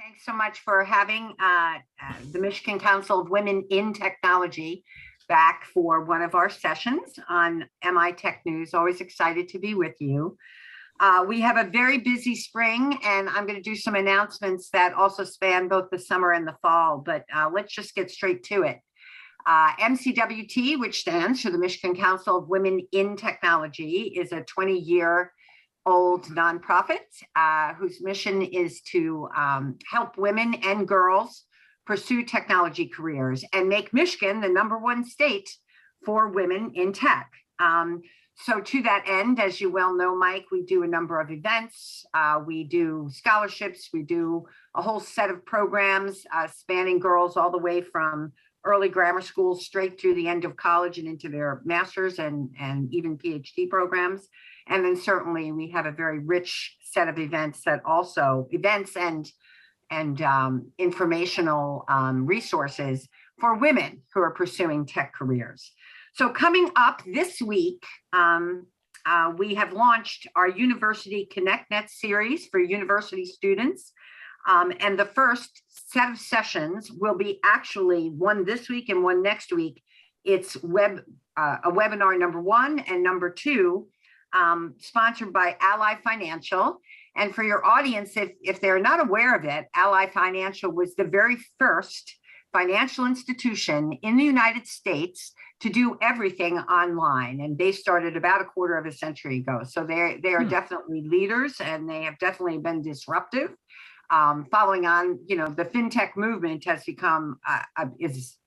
Thanks so much for having the Michigan Council of Women in Technology back for one of our sessions on MITech News. Always excited to be with you. We have a very busy spring, and I'm going to do some announcements that also span both the summer and the fall, but let's just get straight to it. MCWT, which stands for the Michigan Council of Women in Technology, is a 20-year-old nonprofit whose mission is to help women and girls pursue technology careers and make Michigan the #1 state for women in tech. So to that end, as you well know, Mike, we do a number of events. We do scholarships. We do a whole set of programs spanning girls all the way from early grammar school straight through the end of college and into their master's and even PhD programs. And then certainly we have a very rich set of events that also and informational resources for women who are pursuing tech careers. So coming up this week, we have launched our University ConnectNet series for university students. And the first set of sessions will be actually one this week and one next week. It's a webinar #1 and #2, sponsored by Ally Financial. And for your audience, if they're not aware of it, Ally Financial was the very first financial institution in the United States to do everything online. And they started about a quarter of a century ago. So they are definitely leaders, and they have definitely been disruptive. Following on, the fintech movement has become is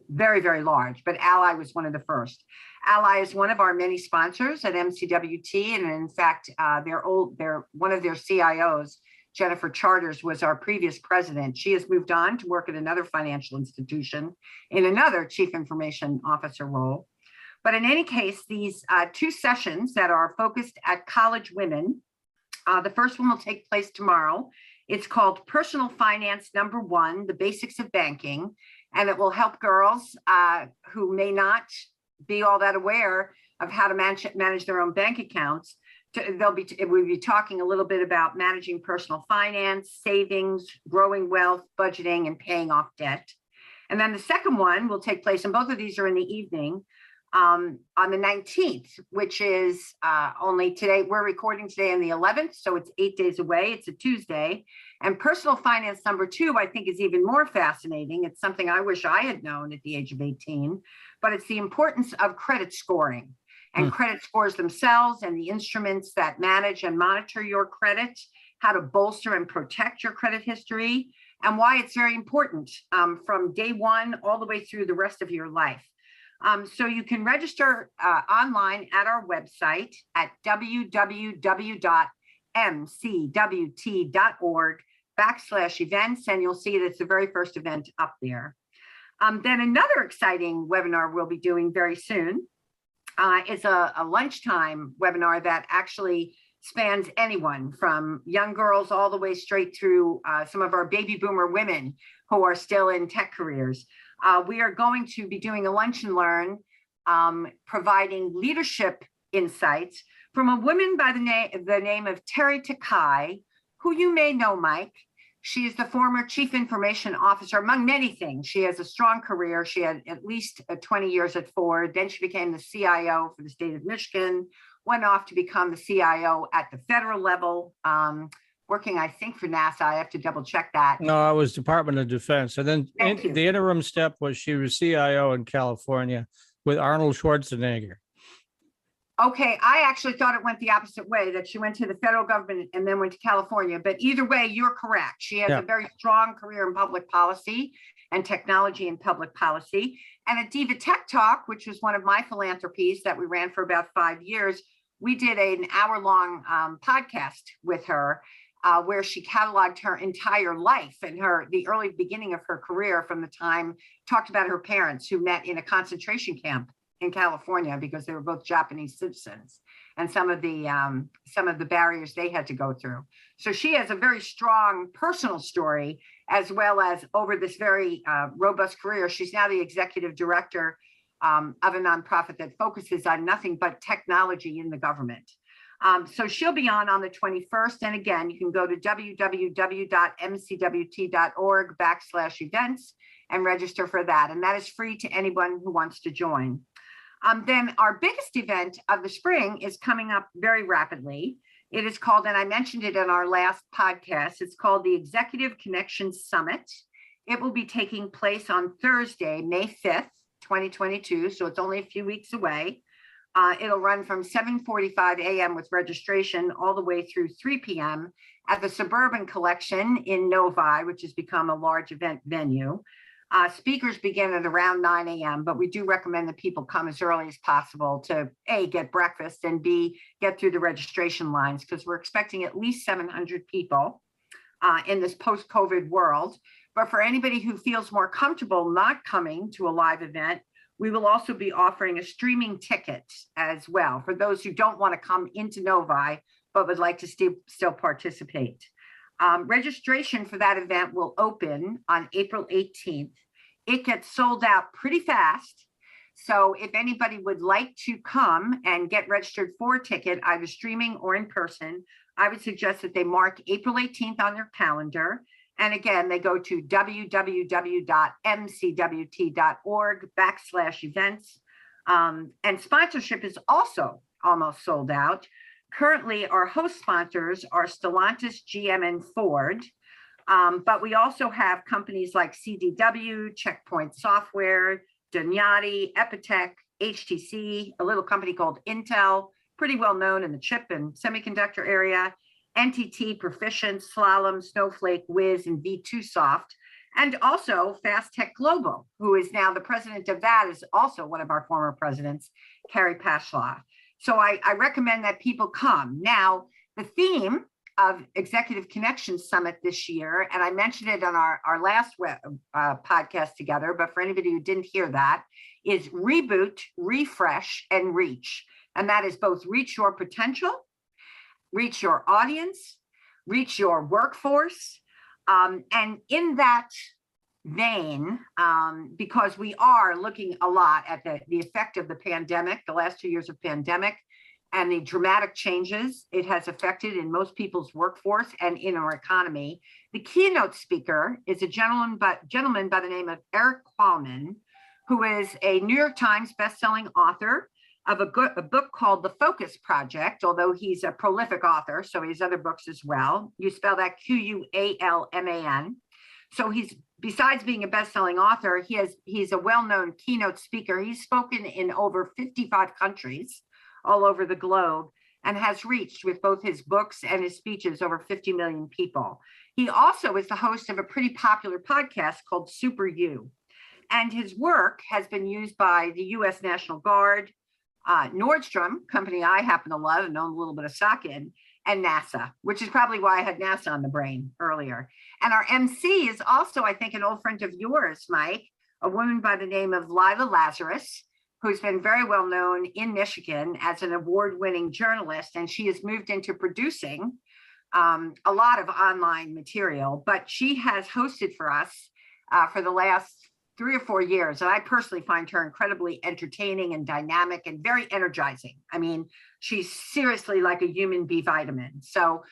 very, very large, but Ally was one of the first. Ally is one of our many sponsors at MCWT, and in fact, one of their CIOs, Jennifer Charters, was our previous president. She has moved on to work at another financial institution in another chief information officer role. But in any case, these two sessions that are focused at college women, the first one will take place tomorrow. It's called Personal Finance #1, The Basics of Banking, and it will help girls who may not be all that aware of how to manage their own bank accounts. We'll be talking a little bit about managing personal finance, savings, growing wealth, budgeting, and paying off debt. And then the second one will take place, and both of these are in the evening, on the 19th, which is only today. We're recording today on the 11th, so it's 8 days away. It's a Tuesday. And Personal Finance #2, I think, is even more fascinating. It's something I wish I had known at the age of 18, but it's the importance of credit scoring and credit scores themselves and the instruments that manage and monitor your credit, how to bolster and protect your credit history, and why it's very important from day one all the way through the rest of your life. So you can register online at our website at www.mcwt.org/events, and you'll see that it's the very first event up there. Then another exciting webinar we'll be doing very soon is a lunchtime webinar that actually spans anyone from young girls all the way straight through some of our baby boomer women who are still in tech careers. We are going to be doing a lunch and learn, providing leadership insights from a woman by the name of Takai, who you may know, Mike. She is the former chief information officer, among many things. She has a strong career. She had at least 20 years at Ford. Then she became the CIO for the state of Michigan, went off to become the CIO at the federal level, working, I think, for NASA. I have to double check that. No, I was Department of Defense. And then the interim step was she was CIO in California with Arnold Schwarzenegger. Okay, I actually thought it went the opposite way, that she went to the federal government and then went to California. But either way, you're correct. She has a very strong career in public policy and technology and public policy. And at Diva Tech Talk, which was one of my philanthropies that we ran for about 5 years, we did an hour-long podcast with her where she cataloged her entire life and the early beginning of her career from the time, talked about her parents who met in a concentration camp in California because they were both Japanese citizens, and some of the barriers they had to go through. So she has a very strong personal story, as well as over this very robust career. She's now the executive director of a nonprofit that focuses on nothing but technology in the government. So she'll be on the 21st. And again, you can go to www.mcwt.org/events and register for that. And that is free to anyone who wants to join. Then our biggest event of the spring is coming up very rapidly. It is called, and I mentioned it in our last podcast, it's called the Executive Connections Summit. It will be taking place on Thursday, May 5th, 2022. So it's only a few weeks away. It'll run from 7:45 a.m. with registration all the way through 3 p.m. at the Suburban Collection in Novi, which has become a large event venue. Speakers begin at around 9 a.m., but we do recommend that people come as early as possible to A, get breakfast, and B, get through the registration lines, because we're expecting at least 700 people in this post-COVID world. But for anybody who feels more comfortable not coming to a live event, we will also be offering a streaming ticket as well for those who don't want to come into Novi, but would like to still participate. Registration for that event will open on April 18th. It gets sold out pretty fast. So if anybody would like to come and get registered for a ticket, either streaming or in person, I would suggest that they mark April 18th on their calendar. And again, they go to www.mcwt.org/events. And sponsorship is also almost sold out. Currently, our host sponsors are Stellantis, GM, and Ford. But we also have companies like CDW, Checkpoint Software, Dunyati, Epitech, HTC, a little company called Intel, pretty well known in the chip and semiconductor area, NTT, Proficient, Slalom, Snowflake, Wiz, and V2Soft, and also Fast Tech Global, who is now the president of that, is also one of our former presidents, Carrie Pashlaw. So I recommend that people come. Now, the theme of Executive Connections Summit this year, and I mentioned it on our last podcast together, but for anybody who didn't hear that, is reboot, refresh, and reach. And that is both reach your potential, reach your audience, reach your workforce. And in that vein, because we are looking a lot at the effect of the pandemic, the last 2 years of pandemic, and the dramatic changes it has affected in most people's workforce and in our economy. The keynote speaker is a gentleman by the name of Eric Qualman, who is a New York Times bestselling author of a book called The Focus Project, although he's a prolific author, so he has other books as well. You spell that Qualman. So he's, besides being a best-selling author, he's a well-known keynote speaker. He's spoken in over 55 countries all over the globe and has reached, with both his books and his speeches, over 50 million people. He also is the host of a pretty popular podcast called Super You. And his work has been used by the U.S. National Guard, Nordstrom, company I happen to love and own a little bit of stock in, and NASA, which is probably why I had NASA on the brain earlier. And our MC is also, I think, an old friend of yours, Mike, a woman by the name of Lila Lazarus, who's been very well known in Michigan as an award-winning journalist. And she has moved into producing a lot of online material, but she has hosted for us for the last 3 or 4 years. And I personally find her incredibly entertaining and dynamic and very energizing. I mean, she's seriously like a human B vitamin. So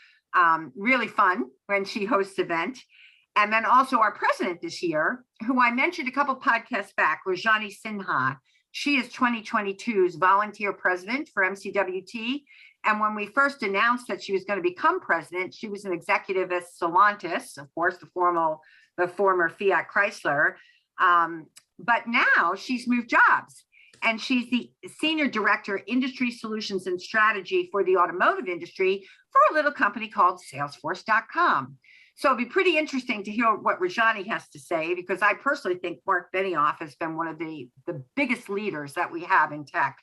really fun when she hosts event. And then also our president this year, who I mentioned a couple podcasts back, Rajani Sinha. She is 2022's volunteer president for MCWT. And when we first announced that she was going to become president, she was an executive at Stellantis, of course, the former Fiat Chrysler. But now she's moved jobs, and she's the senior director, industry solutions and strategy for the automotive industry for a little company called Salesforce.com. So it'll be pretty interesting to hear what Rajani has to say, because I personally think Mark Benioff has been one of the biggest leaders that we have in tech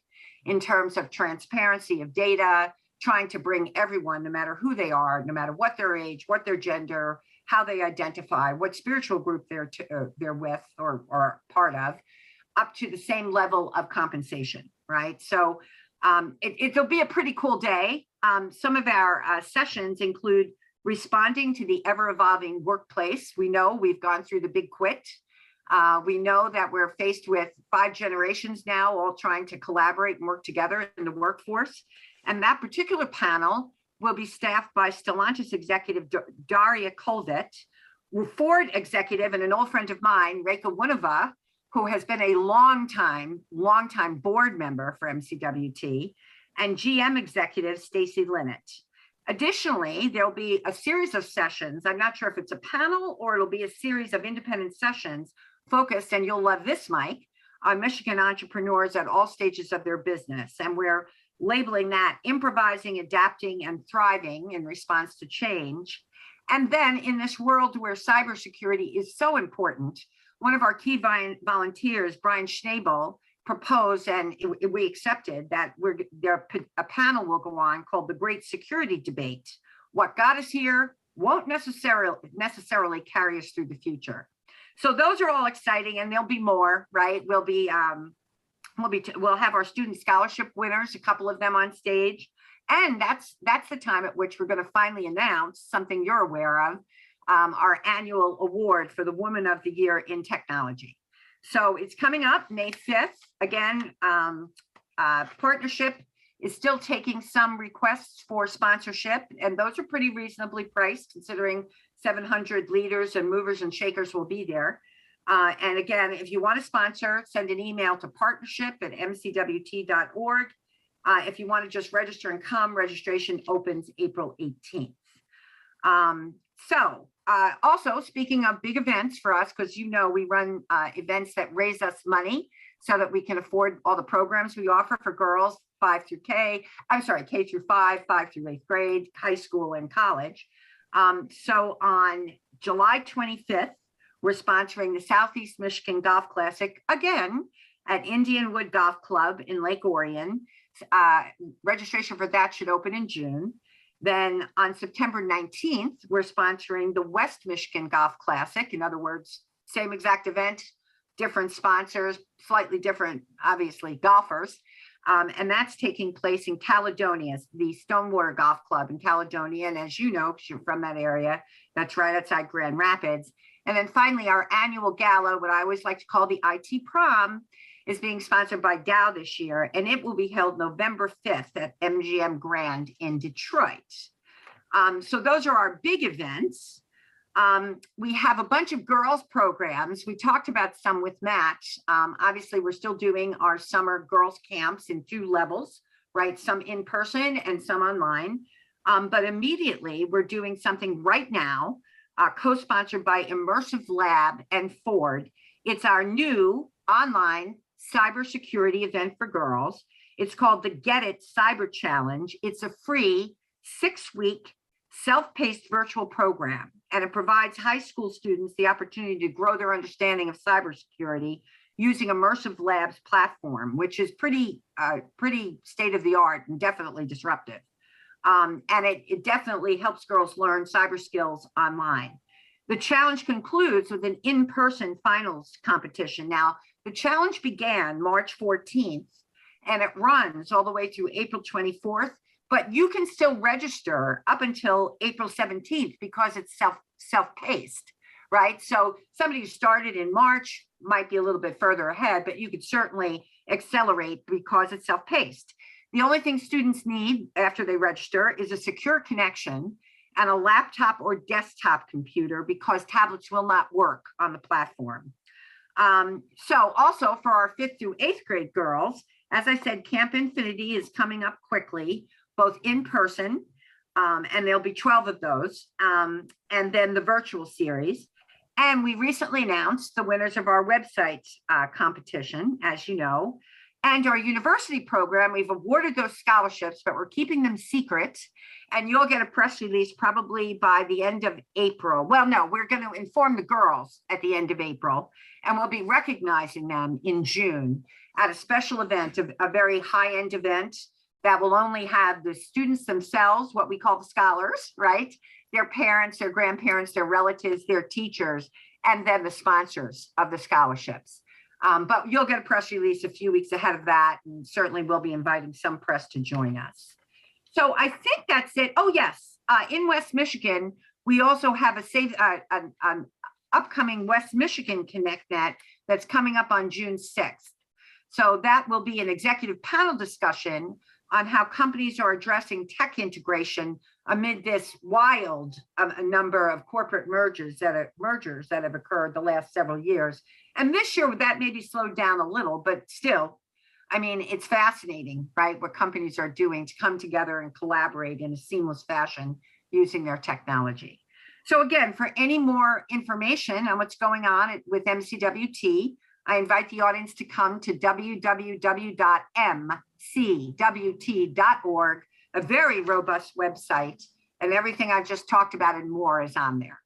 in terms of transparency of data, trying to bring everyone, no matter who they are, no matter what their age, what their gender, how they identify, what spiritual group they're with or are part of, up to the same level of compensation, right? So it'll be a pretty cool day. Some of our sessions include responding to the ever-evolving workplace. We know we've gone through the big quit. We know that we're faced with 5 generations now, all trying to collaborate and work together in the workforce. And that particular panel will be staffed by Stellantis executive Daria Kolvet, Ford executive and an old friend of mine, Reka Wunova, who has been a longtime board member for MCWT, and GM executive Stacy Linnett. Additionally, there'll be a series of sessions. I'm not sure if it's a panel or it'll be a series of independent sessions focused, and you'll love this, Mike, on Michigan entrepreneurs at all stages of their business. And we're labeling that improvising, adapting, and thriving in response to change. And then in this world where cybersecurity is so important, one of our key volunteers, Brian Schnabel, proposed, and we accepted, that a panel will go on called The Great Security Debate. What got us here won't necessarily carry us through the future. So those are all exciting, and there'll be more, right? We'll have our student scholarship winners, a couple of them on stage. And that's the time at which we're going to finally announce something you're aware of, our annual award for the Woman of the Year in Technology. So it's coming up May 5th. Again, partnership is still taking some requests for sponsorship, and those are pretty reasonably priced considering 700 leaders and movers and shakers will be there. And again, if you want to sponsor, send an email to partnership@mcwt.org. If you want to just register and come, registration opens April 18th. Also, speaking of big events for us, because we run events that raise us money so that we can afford all the programs we offer for girls K through 5, 5 through 8th grade, high school, and college. So on July 25th, we're sponsoring the Southeast Michigan Golf Classic again at Indian Wood Golf Club in Lake Orion. Registration for that should open in June. Then on September 19th, we're sponsoring the West Michigan Golf Classic. In other words, same exact event, different sponsors, slightly different, obviously, golfers. And that's taking place in Caledonia, the Stonewater Golf Club in Caledonia. And as you know, because you're from that area, that's right outside Grand Rapids. And then finally, our annual gala, what I always like to call the IT prom, is being sponsored by Dow this year, and it will be held November 5th at MGM Grand in Detroit. So those are our big events. We have a bunch of girls programs. We talked about some with Matt. Obviously, we're still doing our summer girls camps in 2 levels, right? Some in person and some online. But immediately, we're doing something right now, co-sponsored by Immersive Lab and Ford. It's our new online cybersecurity event for girls. It's called the Get It Cyber Challenge. It's a free 6-week self-paced virtual program, and it provides high school students the opportunity to grow their understanding of cybersecurity using Immersive Labs platform, which is pretty state-of-the-art and definitely disruptive. And it definitely helps girls learn cyber skills online. The challenge concludes with an in-person finals competition. Now, the challenge began March 14th, and it runs all the way through April 24th, but you can still register up until April 17th because it's self-paced, right? So somebody who started in March might be a little bit further ahead, but you could certainly accelerate because it's self-paced. The only thing students need after they register is a secure connection and a laptop or desktop computer because tablets will not work on the platform. So also for our 5th through 8th grade girls, as I said, Camp Infinity is coming up quickly, both in person, and there'll be 12 of those, and then the virtual series. And we recently announced the winners of our website competition, as you know, and our university program. We've awarded those scholarships, but we're keeping them secret. And you'll get a press release probably by the end of April. Well, no, we're going to inform the girls at the end of April, and we'll be recognizing them in June at a special event, a very high-end event that will only have the students themselves, what we call the scholars, right? Their parents, their grandparents, their relatives, their teachers, and then the sponsors of the scholarships. But you'll get a press release a few weeks ahead of that, and certainly we'll be inviting some press to join us. So I think that's it. Oh, yes. In West Michigan, we also have an upcoming West Michigan ConnectNet that's coming up on June 6th. So that will be an executive panel discussion on how companies are addressing tech integration amid this wild a number of corporate mergers that have occurred the last several years. And this year that maybe slowed down a little, but still, I mean, it's fascinating, right? What companies are doing to come together and collaborate in a seamless fashion using their technology. So again, for any more information on what's going on with MCWT, I invite the audience to come to www.mcwt.org, a very robust website, and everything I've just talked about and more is on there.